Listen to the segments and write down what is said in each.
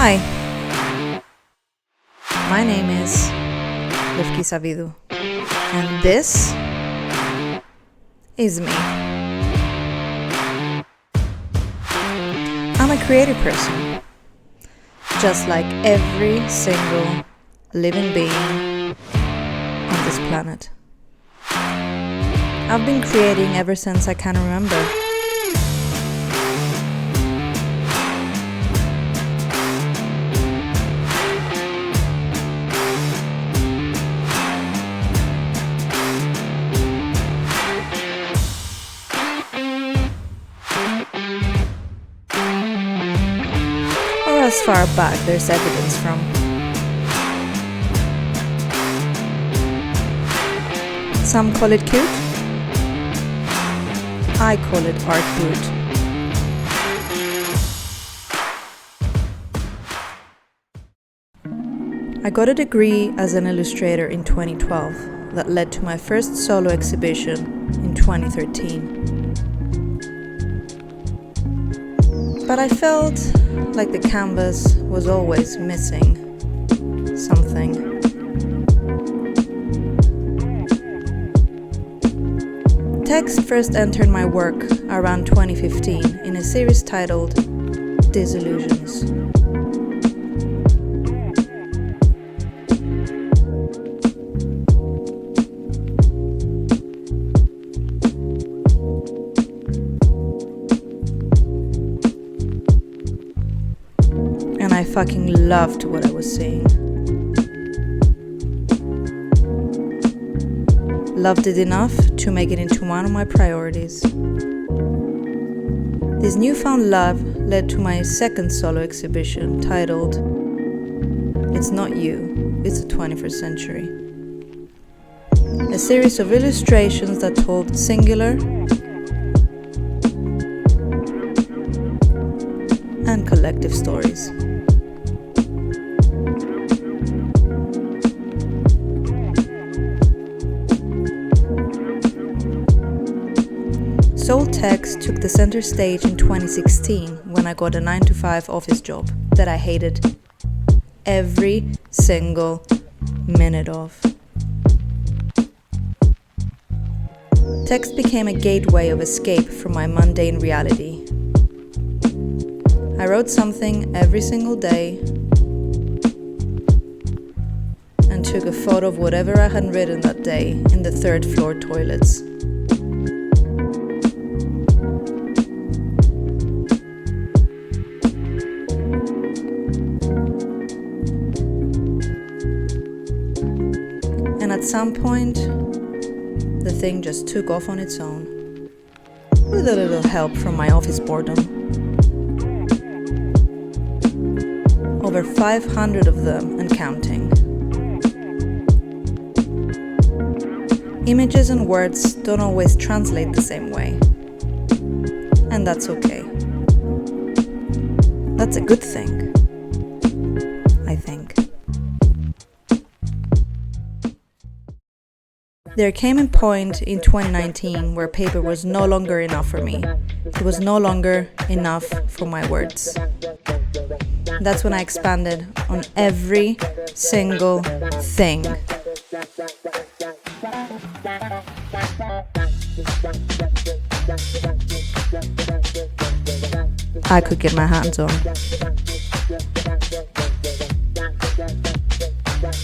Hi, my name is Lefki Savvidou, and this is me. I'm a creative person, just like every single living being on this planet. I've been creating ever since I can remember. Or as far back there's evidence from. Some call it cute. I call it art brute. I got a degree as an illustrator in 2012 that led to my first solo exhibition in 2013. But I felt like the canvas was always missing something. Text first entered my work around 2015 in a series titled Disillusions. And I fucking loved what I was seeing. Loved it enough to make it into one of my priorities. This newfound love led to my second solo exhibition titled It's Not You, It's the 21st Century. A series of illustrations that told singular and collective stories. Soul Text took the center stage in 2016 when I got a 9-to-5 office job that I hated every single minute of. Text became a gateway of escape from my mundane reality. I wrote something every single day and took a photo of whatever I had written that day in the third floor toilets. And at some point, the thing just took off on its own, with a little help from my office boredom. Over 500 of them and counting. Images and words don't always translate the same way. And that's okay. That's a good thing, I think. There came a point in 2019 where paper was no longer enough for me. It was no longer enough for my words. That's when I expanded on every single thing. I could get my hands on.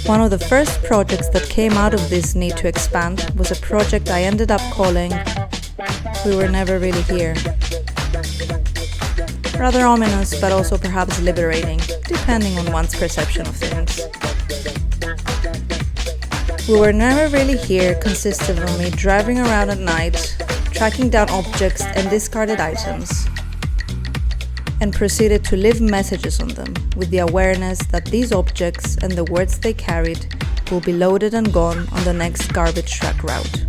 One of the first projects that came out of this need to expand was a project I ended up calling We Were Never Really Here. Rather ominous, but also perhaps liberating, depending on one's perception of things. We Were Never Really Here consisted of me driving around at night, tracking down objects and discarded items, and proceeded to leave messages on them with the awareness that these objects and the words they carried will be loaded and gone on the next garbage truck route.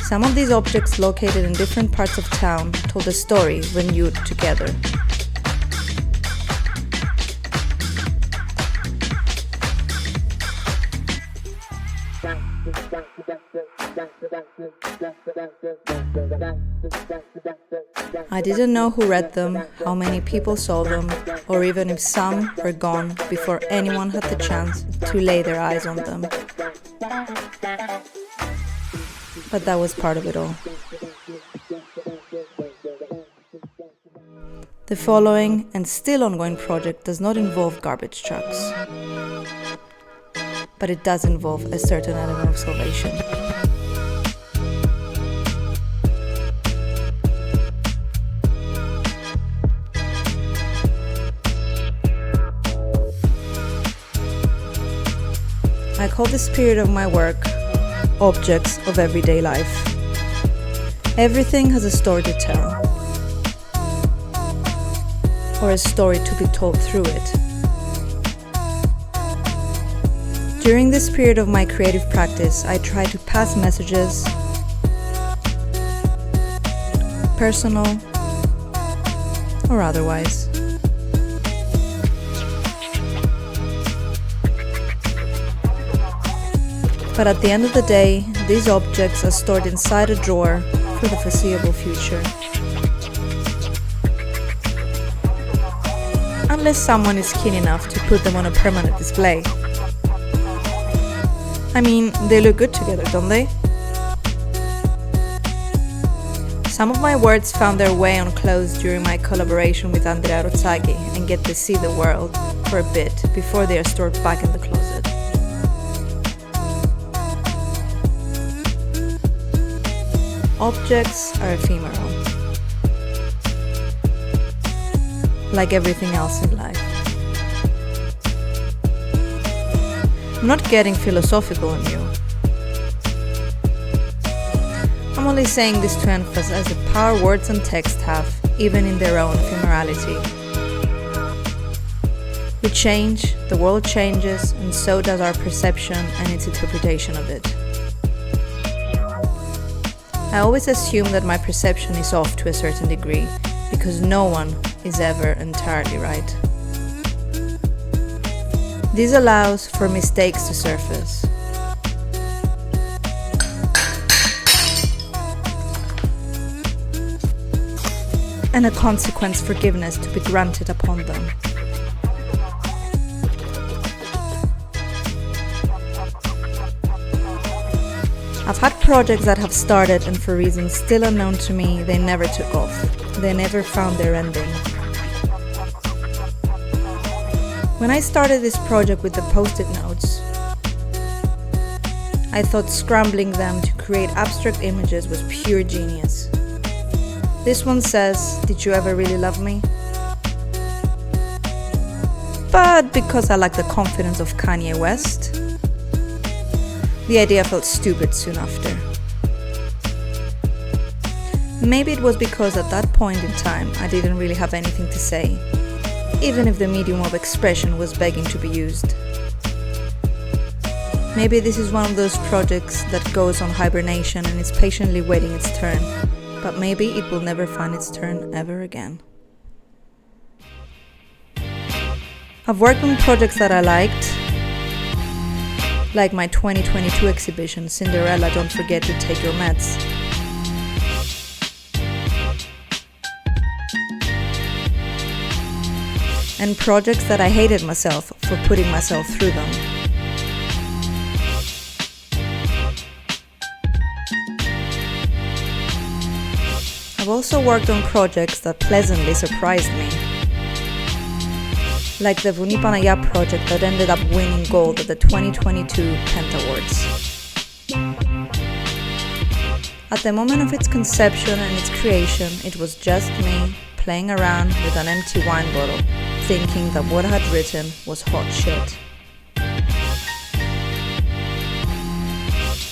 Some of these objects located in different parts of town told a story when viewed together. I didn't know who read them, how many people saw them, or even if some were gone before anyone had the chance to lay their eyes on them. But that was part of it all. The following and still ongoing project does not involve garbage trucks, but it does involve a certain element of salvation. I call this period of my work objects of everyday life. Everything has a story to tell, or a story to be told through it. During this period of my creative practice, I try to pass messages, personal or otherwise. But at the end of the day, these objects are stored inside a drawer for the foreseeable future. Unless someone is keen enough to put them on a permanent display. I mean, they look good together, don't they? Some of my words found their way on clothes during my collaboration with Andrea Rozzaghi and get to see the world for a bit before they are stored back in the closet. Objects are ephemeral, like everything else in life. I'm not getting philosophical on you. I'm only saying this to emphasize the power words and text have, even in their own ephemerality. We change, the world changes, and so does our perception and its interpretation of it. I always assume that my perception is off to a certain degree, because no one is ever entirely right. This allows for mistakes to surface. And a consequent forgiveness to be granted upon them. I've had projects that have started and for reasons still unknown to me, they never took off. They never found their ending. When I started this project with the post-it notes, I thought scrambling them to create abstract images was pure genius. This one says, "Did you ever really love me?" But because I like the confidence of Kanye West, the idea felt stupid soon after. Maybe it was because at that point in time I didn't really have anything to say, even if the medium of expression was begging to be used. Maybe this is one of those projects that goes on hibernation and is patiently waiting its turn, but maybe it will never find its turn ever again. I've worked on projects that I liked, like my 2022 exhibition, Cinderella, Don't Forget to Take Your Meds. And projects that I hated myself for putting myself through them. I've also worked on projects that pleasantly surprised me, like the Vouni Panaya project that ended up winning gold at the 2022 Pent Awards. At the moment of its conception and its creation, it was just me playing around with an empty wine bottle, thinking that what I had written was hot shit.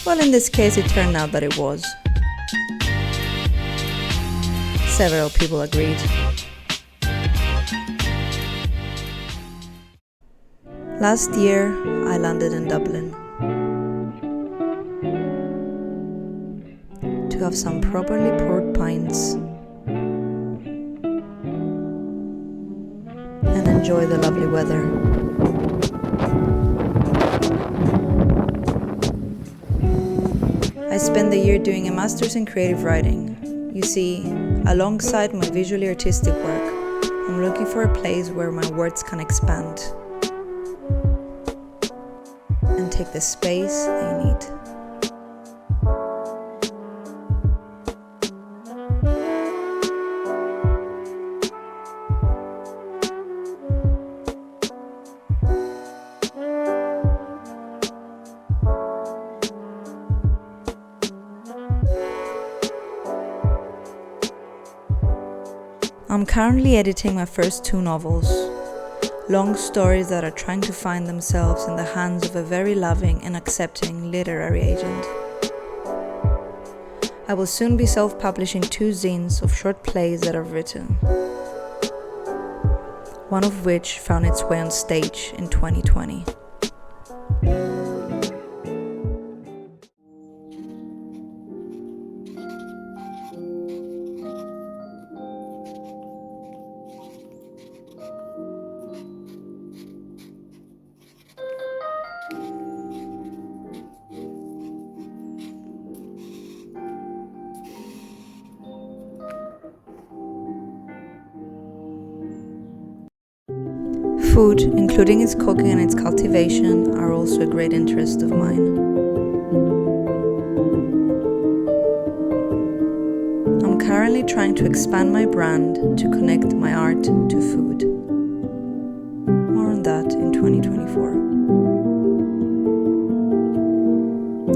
Well, in this case, it turned out that it was. Several people agreed. Last year, I landed in Dublin to have some properly poured pints and enjoy the lovely weather. I spent the year doing a master's in creative writing. You see, alongside my visually artistic work, I'm looking for a place where my words can expand and take the space they need. I'm currently editing my first 2 novels, long stories that are trying to find themselves in the hands of a very loving and accepting literary agent. I will soon be self-publishing 2 zines of short plays that I've written, one of which found its way on stage in 2020. Food, including its cooking and its cultivation, are also a great interest of mine. I'm currently trying to expand my brand to connect my art to food. More on that in 2024.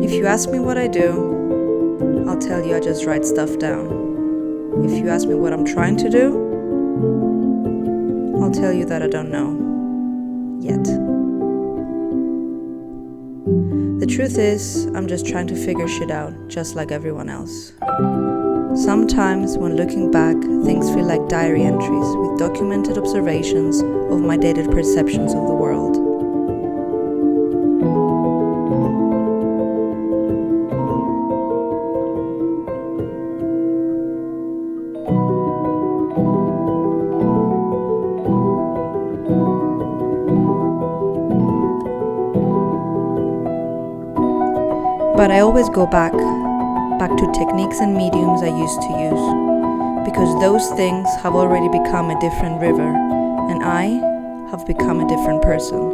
If you ask me what I do, I'll tell you I just write stuff down. If you ask me what I'm trying to do, I'll tell you that I don't know. Yet. The truth is, I'm just trying to figure shit out, just like everyone else. Sometimes, when looking back, things feel like diary entries with documented observations of my dated perceptions of the world. But I always go back to techniques and mediums I used to use, because those things have already become a different river, and I have become a different person.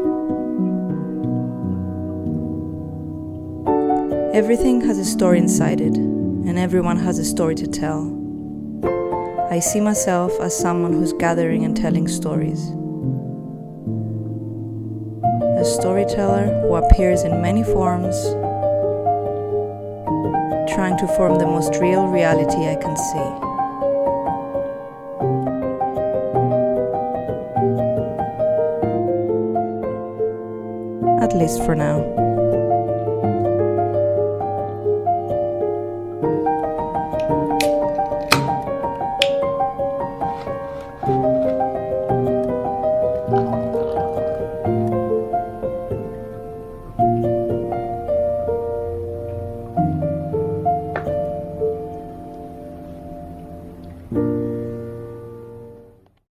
Everything has a story inside it, and everyone has a story to tell. I see myself as someone who's gathering and telling stories. A storyteller who appears in many forms, trying to form the most real reality I can see. At least for now.